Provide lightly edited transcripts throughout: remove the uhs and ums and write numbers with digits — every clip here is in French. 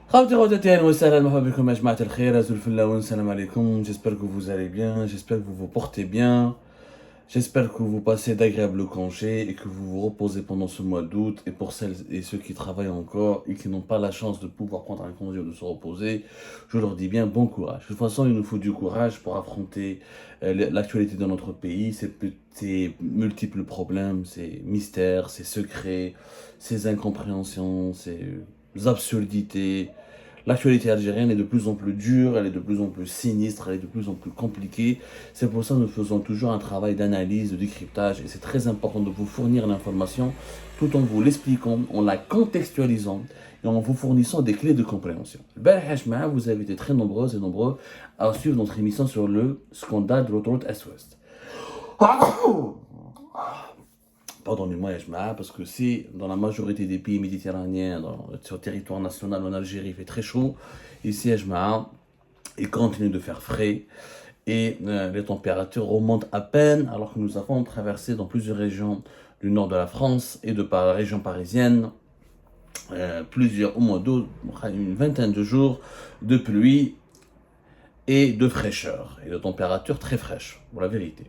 J'espère que vous allez bien, j'espère que vous vous portez bien, j'espère que vous passez d'agréables congés et que vous vous reposez pendant ce mois d'août. Et pour celles et ceux qui travaillent encore et qui n'ont pas la chance de pouvoir prendre un congé ou de se reposer, je leur dis bien bon courage. De toute façon, il nous faut du courage pour affronter l'actualité de notre pays, ces multiples problèmes, ces mystères, ces secrets, ces incompréhensions, ces absurdités. L'actualité algérienne est de plus en plus dure, elle est de plus en plus sinistre, elle est de plus en plus compliquée. C'est pour ça que nous faisons toujours un travail d'analyse, de décryptage, et c'est très important de vous fournir l'information tout en vous l'expliquant, en la contextualisant et en vous fournissant des clés de compréhension. Vous avez été très nombreuses et nombreux à suivre notre émission sur le scandale de l'autoroute Est-Ouest. Pardonnez-moi, Yajma, parce que si dans la majorité des pays méditerranéens, sur le territoire national en Algérie, il fait très chaud, ici, Yajma, il continue de faire frais et les températures remontent à peine, alors que nous avons traversé dans plusieurs régions du nord de la France et de par la région parisienne, au moins une vingtaine de jours de pluie et de fraîcheur, et de températures très fraîches, pour la vérité.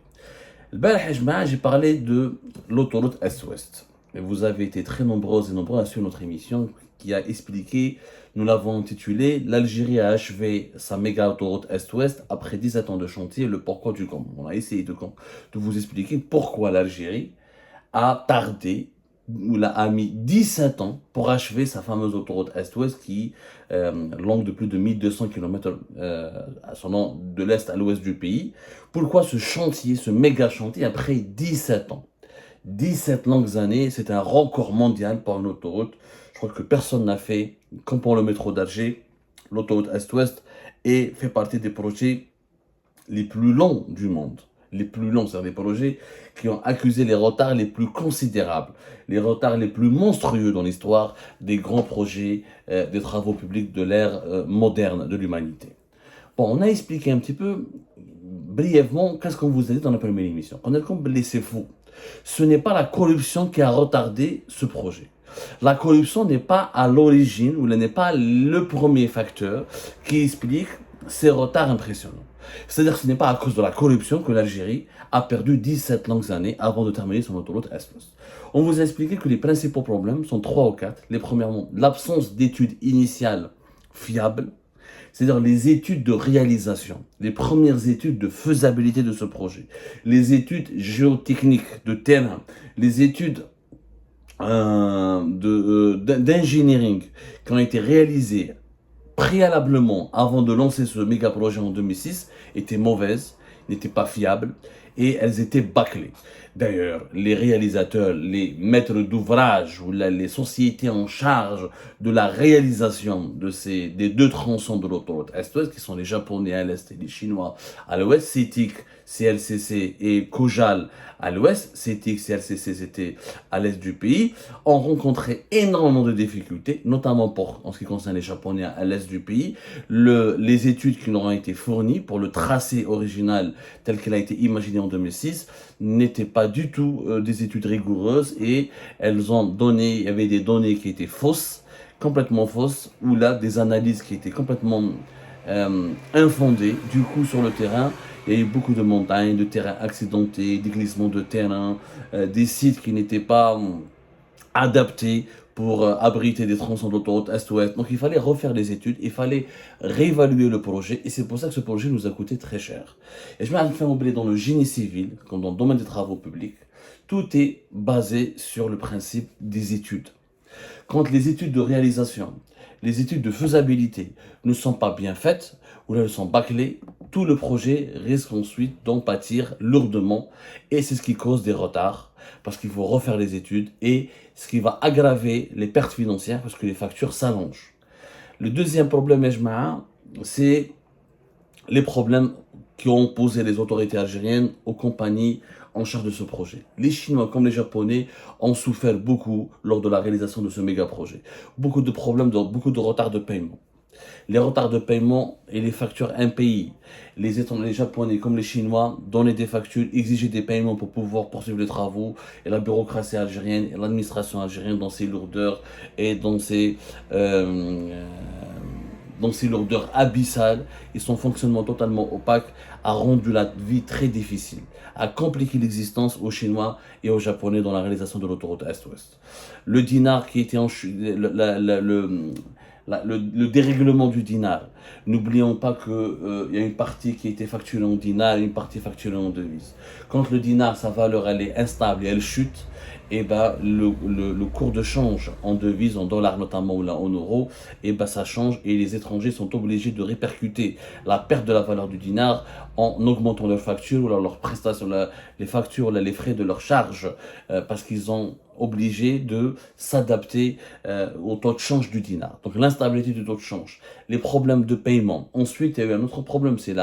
J'ai parlé de l'autoroute Est-Ouest. Et vous avez été très nombreux et nombreux à suivre notre émission qui a expliqué, nous l'avons intitulé l'Algérie a achevé sa méga autoroute Est-Ouest après 17 ans de chantier, le pourquoi du comment. On a essayé de vous expliquer pourquoi l'Algérie a tardé, ou a mis 17 ans pour achever sa fameuse autoroute Est-Ouest qui longue de plus de 1200 km de l'Est à l'Ouest du pays. Pourquoi ce chantier, ce méga chantier, après 17 ans 17 longues années, c'est un record mondial pour une autoroute. Je crois que personne n'a fait, comme pour le métro d'Alger, l'autoroute Est-Ouest, et fait partie des projets les plus longs du monde. Les plus longs, c'est-à-dire des projets qui ont accusé les retards les plus considérables, les retards les plus monstrueux dans l'histoire des grands projets des travaux publics de l'ère moderne de l'humanité. Bon, on a expliqué un petit peu brièvement qu'est-ce qu'on vous a dit dans la première émission. On a dit c'est faux. Ce n'est pas la corruption qui a retardé ce projet. La corruption n'est pas à l'origine, ou elle n'est pas le premier facteur qui explique ces retards impressionnants. C'est-à-dire que ce n'est pas à cause de la corruption que l'Algérie a perdu 17 longues années avant de terminer son autoroute Est-Ouest. On vous a expliqué que les principaux problèmes sont 3 ou 4. Les premièrement, l'absence d'études initiales fiables, c'est-à-dire les études de réalisation, les premières études de faisabilité de ce projet, les études géotechniques de terrain, les études d'engineering qui ont été réalisées préalablement avant de lancer ce méga projet en 2006 étaient mauvaises, n'étaient pas fiables et elles étaient bâclées. D'ailleurs, les réalisateurs, les maîtres d'ouvrage ou les sociétés en charge de la réalisation des deux tronçons de l'autoroute Est-Ouest, qui sont les Japonais à l'Est et les Chinois à l'Ouest, CITIC, CLCC et Kojal à l'Ouest, CITIC, CLCC c'était à l'Est du pays, ont rencontré énormément de difficultés, notamment en ce qui concerne les Japonais à l'Est du pays. Les études qui leur ont été fournies pour le tracé original tel qu'il a été imaginé en 2006 n'étaient pas du tout des études rigoureuses et elles ont donné, il y avait des données qui étaient fausses, complètement fausses, ou là des analyses qui étaient complètement infondées. Du coup, sur le terrain, il y a eu beaucoup de montagnes, de terrains accidentés, des glissements de terrain, des sites qui n'étaient pas adaptés pour abriter des tronçons d'autoroute Est-Ouest. Donc il fallait refaire les études, il fallait réévaluer le projet, et c'est pour ça que ce projet nous a coûté très cher. Et je m'en fais oublier dans le génie civil, comme dans le domaine des travaux publics, tout est basé sur le principe des études. Quand les études de réalisation, les études de faisabilité ne sont pas bien faites, ou là elles sont bâclées, tout le projet risque ensuite d'en pâtir lourdement, et c'est ce qui cause des retards, parce qu'il faut refaire les études, et ce qui va aggraver les pertes financières, parce que les factures s'allongent. Le deuxième problème, c'est les problèmes qui ont posé les autorités algériennes aux compagnies en charge de ce projet. Les Chinois comme les Japonais ont souffert beaucoup lors de la réalisation de ce méga projet. Beaucoup de problèmes, beaucoup de retards de paiement. Les retards de paiement et les factures impayées. Les Japonais comme les Chinois donnaient des factures, exigeaient des paiements pour pouvoir poursuivre les travaux, et la bureaucratie algérienne et l'administration algérienne dans ses lourdeurs et dans ses dans ses lourdeurs abyssales et son fonctionnement totalement opaque a rendu la vie très difficile, a compliqué l'existence aux Chinois et aux Japonais dans la réalisation de l'autoroute Est-Ouest. Le dinar qui était en chute, le dérèglement du dinar. N'oublions pas qu'il y a une partie qui était facturée en dinar et une partie facturée en devise. Quand le dinar, sa valeur, elle est instable et elle chute, et ben, le cours de change en devise, en dollars notamment ou là en euros, et ben, ça change et les étrangers sont obligés de répercuter la perte de la valeur du dinar en augmentant leurs factures ou leurs prestations, les factures, les frais de leurs charges, parce qu'ils sont obligés de s'adapter au taux de change du dinar. Donc l'instabilité du taux de change, les problèmes de paiement. Ensuite, il y a eu un autre problème, c'est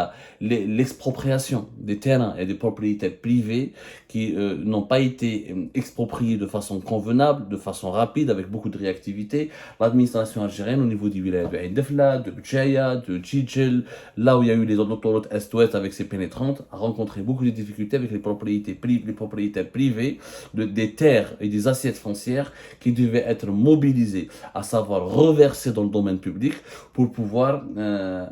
l'expropriation des terrains et des propriétés privées qui n'ont pas été expropriés de façon convenable, de façon rapide, avec beaucoup de réactivité. L'administration algérienne, au niveau du village de Ain Defla, de Bchaya, de Djidjel, là où il y a eu les autoroutes Est-Ouest avec ses pénétrantes, a rencontré beaucoup de difficultés avec les propriétés privées des terres et des assiettes foncières qui devaient être mobilisées, à savoir reversées dans le domaine public pour pouvoir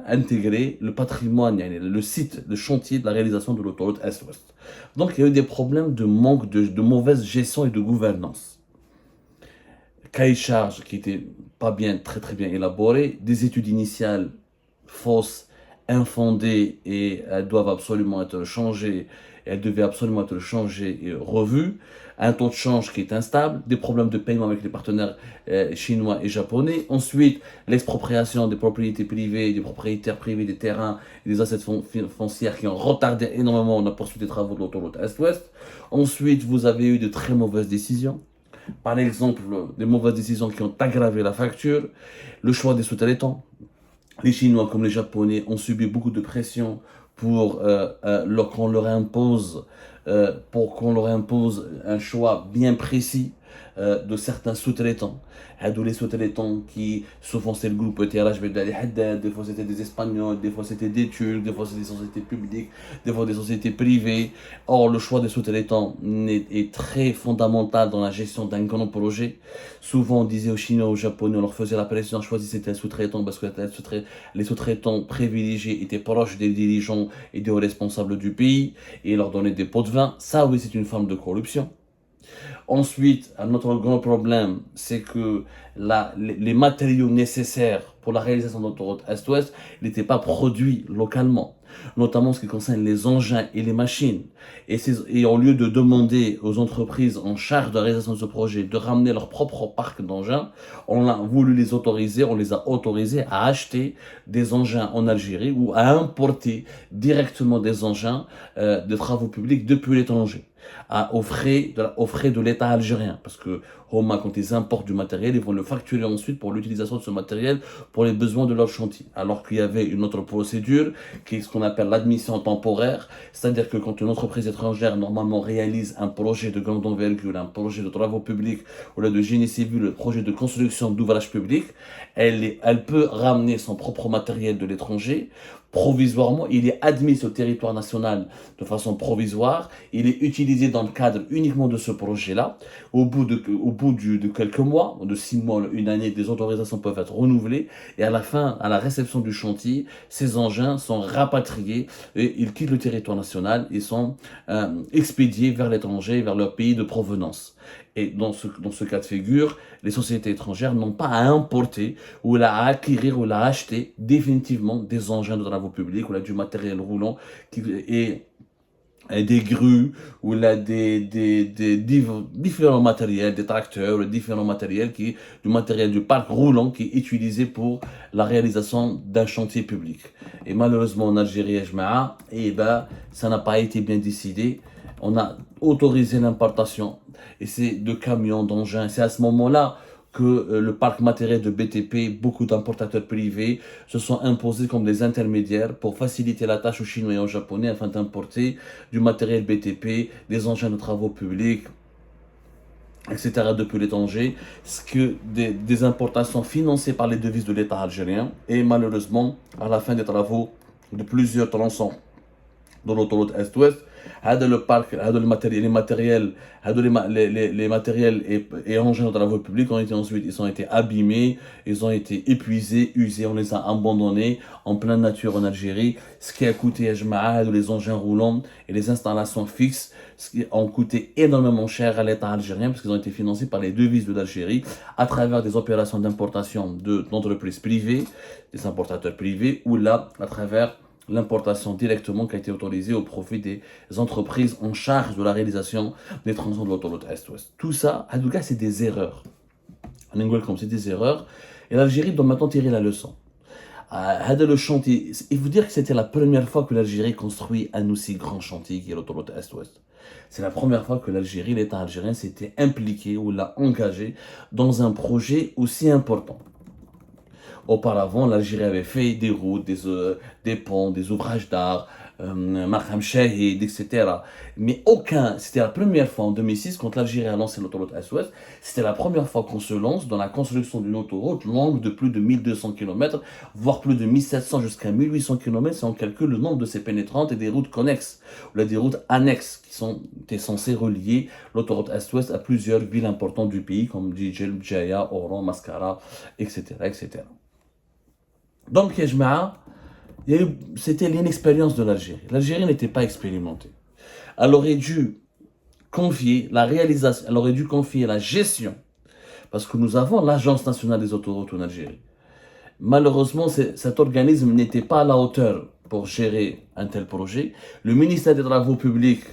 intégrer le patrimoine, le site, le chantier de la réalisation de l'autoroute Est-Ouest. Donc il y a eu des problèmes de manque de mauvaise gestion et de gouvernance. Cahier de charges qui n'était pas bien, très bien élaboré, des études initiales fausses, infondées et elles doivent absolument être changées, elles devaient absolument être changées et revues, un taux de change qui est instable, des problèmes de paiement avec les partenaires chinois et japonais, ensuite l'expropriation des propriétés privées, des propriétaires privés des terrains et des assiettes foncières qui ont retardé énormément la poursuite des travaux de l'autoroute Est-Ouest, ensuite vous avez eu de très mauvaises décisions. Par exemple, des mauvaises décisions qui ont aggravé la facture, le choix des sous-traitants. Les Chinois comme les Japonais ont subi beaucoup de pression pour qu'on leur impose un choix bien précis de certains sous-traitants. Les sous-traitants qui, souvent c'est le groupe TRH, des fois c'était des Espagnols, des fois c'était des Turcs, des fois c'était des sociétés publiques, des fois des sociétés privées. Or, le choix des sous-traitants est très fondamental dans la gestion d'un grand projet. Souvent, on disait aux Chinois, aux Japonais, on leur faisait la pression, choisissez un sous-traitant parce que les sous-traitants privilégiés étaient proches des dirigeants et des responsables du pays et leur donnaient des pots de vin. Ça, oui, c'est une forme de corruption. Ensuite, un autre grand problème, c'est que les matériaux nécessaires pour la réalisation de l'autoroute Est-Ouest n'étaient pas produits localement, notamment en ce qui concerne les engins et les machines. Et au lieu de demander aux entreprises en charge de la réalisation de ce projet de ramener leur propre parc d'engins, on a voulu les autoriser, on les a autorisés à acheter des engins en Algérie ou à importer directement des engins de travaux publics depuis l'étranger. Aux frais de l'État algérien. Parce que Homa, quand ils importent du matériel, ils vont le facturer ensuite pour l'utilisation de ce matériel pour les besoins de leur chantier. Alors qu'il y avait une autre procédure, qui est ce qu'on appelle l'admission temporaire, c'est-à-dire que quand une entreprise étrangère normalement réalise un projet de grande envergure, un projet de travaux publics, ou là de génie civil, un projet de construction d'ouvrages publics, elle peut ramener son propre matériel de l'étranger provisoirement, il est admis sur le territoire national de façon provisoire, il est utilisé dans le cadre uniquement de ce projet-là. Au bout de quelques mois, de 6 mois, une année, des autorisations peuvent être renouvelées et à la fin, à la réception du chantier, ces engins sont rapatriés et ils quittent le territoire national et sont expédiés vers l'étranger, vers leur pays de provenance. Et dans ce cas de figure, les sociétés étrangères n'ont pas à importer ou à acquérir ou à acheter définitivement des engins de travaux publics ou là, du matériel roulant et des grues ou là, différents matériels, des tracteurs, différents matériels du matériel du parc roulant qui est utilisé pour la réalisation d'un chantier public. Et malheureusement en Algérie, ça n'a pas été bien décidé. On a autorisé l'importation et c'est de camions, d'engins. C'est à ce moment-là que le parc matériel de BTP, beaucoup d'importateurs privés se sont imposés comme des intermédiaires pour faciliter la tâche aux Chinois et aux Japonais afin d'importer du matériel BTP, des engins de travaux publics, etc. depuis l'étranger, ce que des importations financées par les devises de l'État algérien et malheureusement, à la fin des travaux de plusieurs tronçons dans l'autoroute Est-Ouest. Le parc, les matériels, les matériels et engins de travaux publics ont été ensuite, ils ont été abîmés, ils ont été épuisés, usés, on les a abandonnés en pleine nature en Algérie. Ce qui a coûté les engins roulants et les installations fixes, ce qui ont coûté énormément cher à l'État algérien parce qu'ils ont été financés par les devises de l'Algérie à travers des opérations d'importation d'entreprises privées, des importateurs privés, ou là, à travers l'importation directement qui a été autorisée au profit des entreprises en charge de la réalisation des transports de l'autoroute Est-Ouest. Tout ça, en tout cas, c'est des erreurs. En anglais, comme c'est des erreurs. Et l'Algérie doit maintenant tirer la leçon. Le chantier, il faut dire que c'était la première fois que l'Algérie construit un aussi grand chantier qui est l'autoroute Est-Ouest. C'est la première fois que l'Algérie, l'État algérien, s'était impliqué ou l'a engagé dans un projet aussi important. Auparavant, l'Algérie avait fait des routes, des ponts, des ouvrages d'art, Maham Shahid, etc. Mais c'était la première fois en 2006, quand l'Algérie a lancé l'autoroute Est-Ouest, c'était la première fois qu'on se lance dans la construction d'une autoroute longue de plus de 1200 km, voire plus de 1700 jusqu'à 1800 km, si on calcule le nombre de ces pénétrantes et des routes connexes, ou des routes annexes qui sont censées relier l'autoroute Est-Ouest à plusieurs villes importantes du pays, comme Djidjel, Djaya, Oran, Mascara, etc. etc. Donc, c'était l'inexpérience de l'Algérie. L'Algérie n'était pas expérimentée. Elle aurait dû confier la réalisation, elle aurait dû confier la gestion, parce que nous avons l'Agence nationale des autoroutes en Algérie. Malheureusement, cet organisme n'était pas à la hauteur pour gérer un tel projet. Le ministère des Travaux publics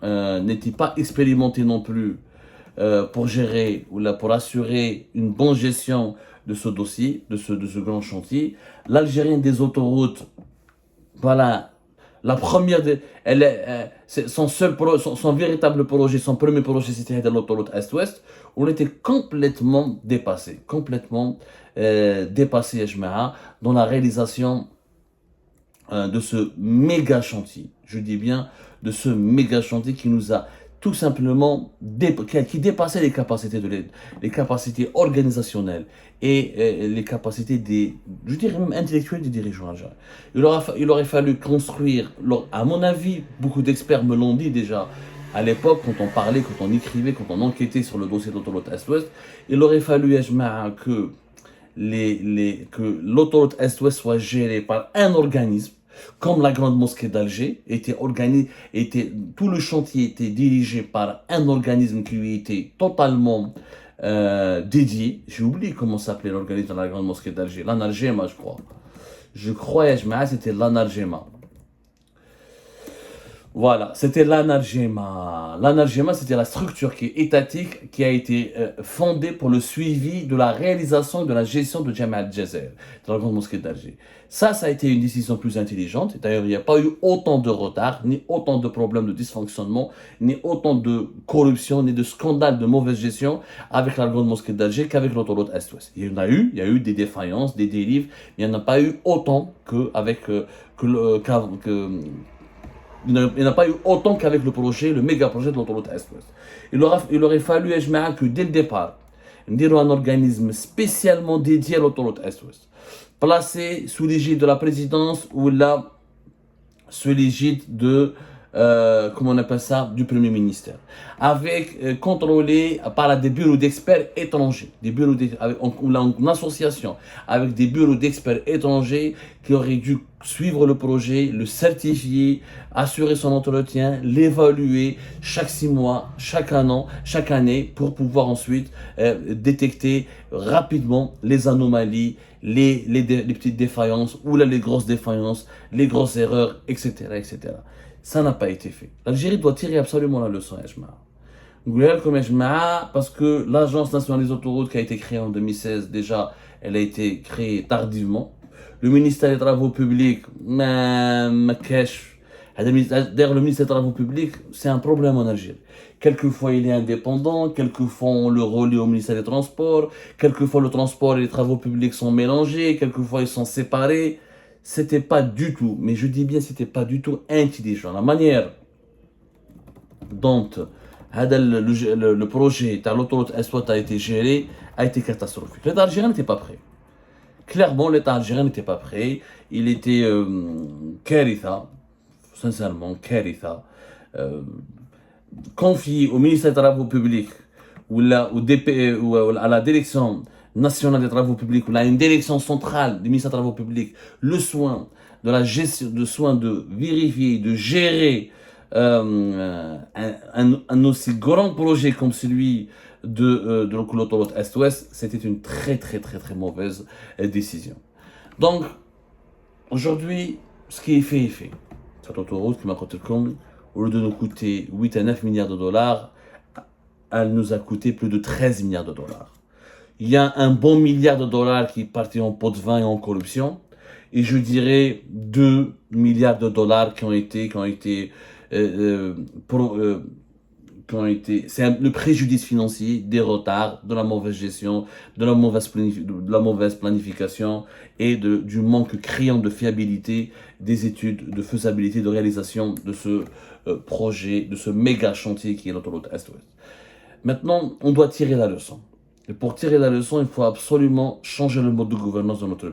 n'était pas expérimenté non plus pour gérer ou pour assurer une bonne gestion de ce dossier, de ce grand chantier. L'Algérien des autoroutes, voilà, la première, son véritable projet, son premier projet, c'était l'autoroute Est-Ouest. On était complètement dépassé, dans la réalisation de ce méga chantier. Je dis bien de ce méga chantier qui nous a tout simplement qui dépassait les capacités les capacités organisationnelles et les capacités je dirais même intellectuelles des dirigeants algériens. Il aurait fallu construire, à mon avis, beaucoup d'experts me l'ont dit déjà à l'époque, quand on parlait, quand on écrivait, quand on enquêtait sur le dossier de l'autoroute Est-Ouest, il aurait fallu que l'autoroute Est-Ouest soit gérée par un organisme, comme la grande mosquée d'Alger, tout le chantier était dirigé par un organisme qui lui était totalement dédié. J'ai oublié comment s'appelait l'organisme de la grande mosquée d'Alger, l'Anarjema, je crois. Je crois, c'était l'Anarjema. Voilà, c'était l'Anarjema. L'Anarjema, c'était la structure étatique qui a été fondée pour le suivi de la réalisation de la gestion de Jama al-Jazair, de la grande mosquée d'Alger. Ça a été une décision plus intelligente. D'ailleurs, il n'y a pas eu autant de retard, ni autant de problèmes de dysfonctionnement, ni autant de corruption, ni de scandales de mauvaise gestion avec la grande mosquée d'Alger qu'avec l'autoroute Est-Ouest. Il y a eu des défaillances, des dérives, mais il n'y en a pas eu autant il n'y en a pas eu autant qu'avec le méga projet de l'autoroute Est-Ouest. Il aurait fallu que dès le départ, un organisme spécialement dédié à l'autoroute Est-Ouest, placé sous l'égide de la présidence ou là, sous l'égide de, comment on appelle ça, du Premier ministère, contrôlé par des bureaux d'experts étrangers, en association avec des bureaux d'experts étrangers qui auraient dû suivre le projet, le certifier, assurer son entretien, l'évaluer chaque 6 mois, chaque année, pour pouvoir ensuite détecter rapidement les anomalies, les petites défaillances, ou là les grosses défaillances, les grosses erreurs, etc. etc. Ça n'a pas été fait. L'Algérie doit tirer absolument la leçon, parce que l'Agence nationale des autoroutes qui a été créée en 2016, déjà, elle a été créée tardivement. Le ministère des Travaux publics, d'ailleurs, le ministère des Travaux publics, c'est un problème en Algérie. Quelquefois, il est indépendant, quelquefois, on le relie au ministère des Transports, quelquefois, le transport et les travaux publics sont mélangés, quelquefois, ils sont séparés. C'était pas du tout, mais je dis bien, c'était pas du tout intelligent. La manière dont le projet de l'autoroute Est-Ouest a été géré a été catastrophique. L'État algérien n'était pas prêt. Clairement, l'État algérien n'était pas prêt. Il était Karitha, sincèrement, كارثة. Confier au ministère des Travaux publics ou au DP, ou à la direction nationale des travaux publics ou à une direction centrale du ministère des Travaux publics le soin de la gestion, de soin de vérifier, de gérer un aussi grand projet comme celui de l'autoroute Est-Ouest, c'était une très mauvaise décision. Donc, aujourd'hui, ce qui est fait est fait. Cette autoroute qui m'a coûté comme, au lieu de nous coûter 8 à 9 milliards de dollars, elle nous a coûté plus de 13 milliards de dollars. Il y a un bon milliard de dollars qui est parti en pot de vin et en corruption. Et je dirais 2 milliards de dollars qui ont été c'est le préjudice financier des retards, de la mauvaise gestion, de la mauvaise planification et du manque criant de fiabilité des études de faisabilité de réalisation de ce projet, de ce méga chantier qui est l'autoroute Est-Ouest. Maintenant, on doit tirer la leçon. Et pour tirer la leçon, il faut absolument changer le mode de gouvernance de notre pays.